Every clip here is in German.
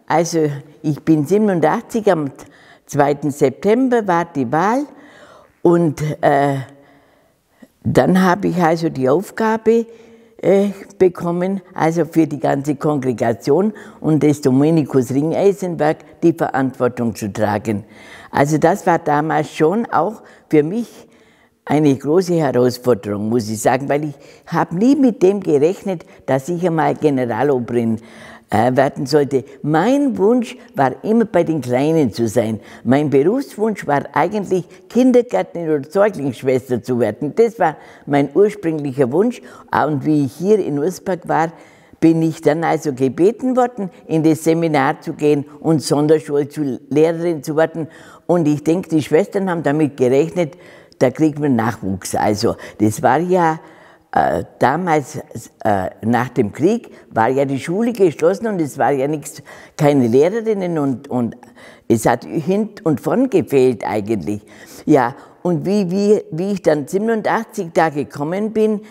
Also ich bin 87, am 2. September war die Wahl und dann habe ich also die Aufgabe bekommen, also für die ganze Kongregation und das Dominikus-Ringeisen-Werk die Verantwortung zu tragen. Also das war damals schon auch für mich eine große Herausforderung, muss ich sagen, weil ich habe nie mit dem gerechnet, dass ich einmal Generaloberin werden sollte. Mein Wunsch war immer bei den Kleinen zu sein. Mein Berufswunsch war eigentlich Kindergärtnerin oder Säuglingsschwester zu werden. Das war mein ursprünglicher Wunsch. Und wie ich hier in Ursberg war, bin ich dann also gebeten worden, in das Seminar zu gehen und Sonderschullehrerin zu werden. Und ich denke, die Schwestern haben damit gerechnet, da kriegt man Nachwuchs. Also das war ja damals, nach dem Krieg, war ja die Schule geschlossen und es war ja nichts, keine Lehrerinnen und es hat hin und vorn gefehlt eigentlich. Ja, und wie ich dann 87 da gekommen bin,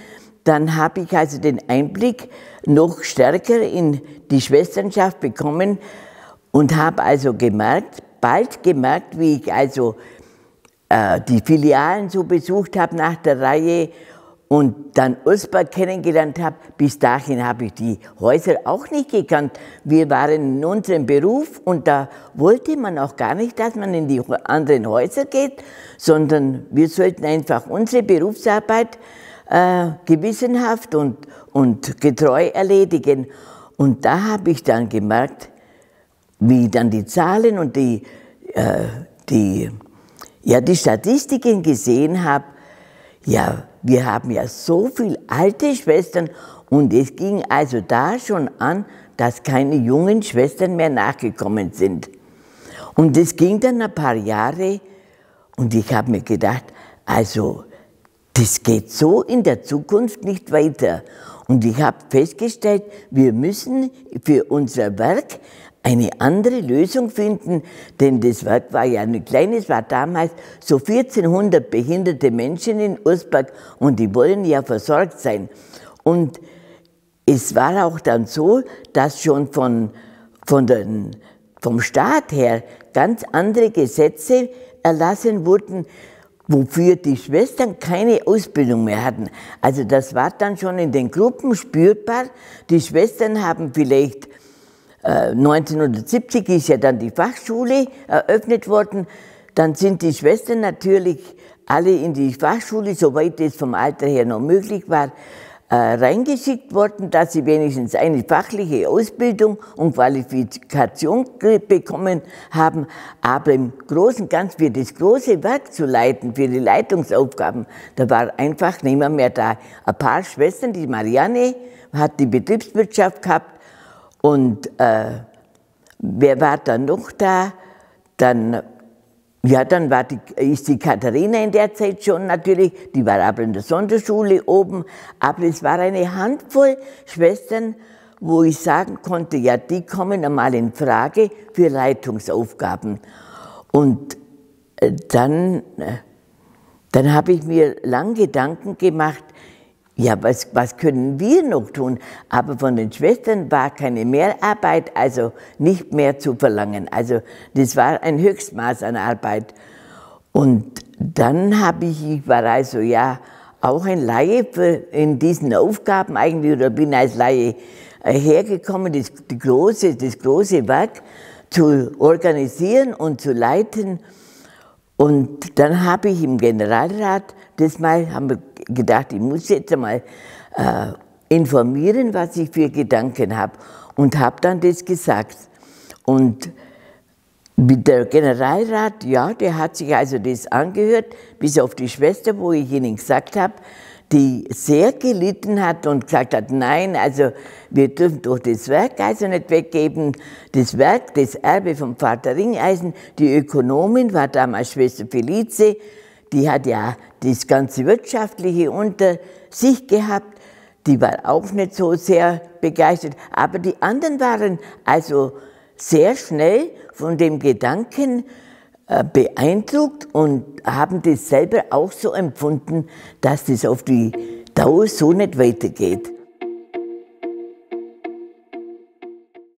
dann habe ich also den Einblick noch stärker in die Schwesternschaft bekommen und habe also bald gemerkt, wie ich also die Filialen so besucht habe nach der Reihe und dann Ursberg kennengelernt habe. Bis dahin habe ich die Häuser auch nicht gekannt. Wir waren in unserem Beruf und da wollte man auch gar nicht, dass man in die anderen Häuser geht, sondern wir sollten einfach unsere Berufsarbeit gewissenhaft und getreu erledigen. Und da habe ich dann gemerkt, wie dann die Zahlen und die Statistiken gesehen habe. Ja, wir haben ja so viele alte Schwestern und es ging also da schon an, dass keine jungen Schwestern mehr nachgekommen sind. Und es ging dann ein paar Jahre und ich habe mir gedacht, also das geht so in der Zukunft nicht weiter. Und ich habe festgestellt, wir müssen für unser Werk eine andere Lösung finden, denn das Werk war ja ein kleines, war damals so 1400 behinderte Menschen in Ursberg und die wollen ja versorgt sein. Und es war auch dann so, dass schon vom Staat her ganz andere Gesetze erlassen wurden, wofür die Schwestern keine Ausbildung mehr hatten. Also das war dann schon in den Gruppen spürbar. Die Schwestern haben vielleicht 1970 ist ja dann die Fachschule eröffnet worden. Dann sind die Schwestern natürlich alle in die Fachschule, soweit es vom Alter her noch möglich war, reingeschickt worden, dass sie wenigstens eine fachliche Ausbildung und Qualifikation bekommen haben. Aber im Großen und Ganzen für das große Werk zu leiten, für die Leitungsaufgaben, da war einfach niemand mehr da. Ein paar Schwestern, die Marianne hat die Betriebswirtschaft gehabt, und wer war dann noch da? Dann ist die Katharina in der Zeit schon natürlich, die war aber in der Sonderschule oben, aber es war eine Handvoll Schwestern, wo ich sagen konnte, ja, die kommen einmal in Frage für Leitungsaufgaben. Und dann habe ich mir lang Gedanken gemacht, ja, was können wir noch tun? Aber von den Schwestern war keine Mehrarbeit, also nicht mehr zu verlangen. Also das war ein Höchstmaß an Arbeit. Und dann ich war also ja auch ein Laie in diesen Aufgaben eigentlich, oder bin als Laie hergekommen, das große Werk zu organisieren und zu leiten. Und dann habe ich im Generalrat haben wir gedacht, ich muss jetzt einmal informieren, was ich für Gedanken habe. Und habe dann das gesagt. Und der Generalrat, ja, der hat sich also das angehört, bis auf die Schwester, wo ich Ihnen gesagt habe, die sehr gelitten hat und gesagt hat, nein, also wir dürfen doch das Werk also nicht weggeben. Das Werk, das Erbe vom Vater Ringeisen, die Ökonomin war damals Schwester Felice, die hat ja das ganze Wirtschaftliche unter sich gehabt, die war auch nicht so sehr begeistert, aber die anderen waren also sehr schnell von dem Gedanken beeindruckt und haben das selber auch so empfunden, dass das auf die Dauer so nicht weitergeht.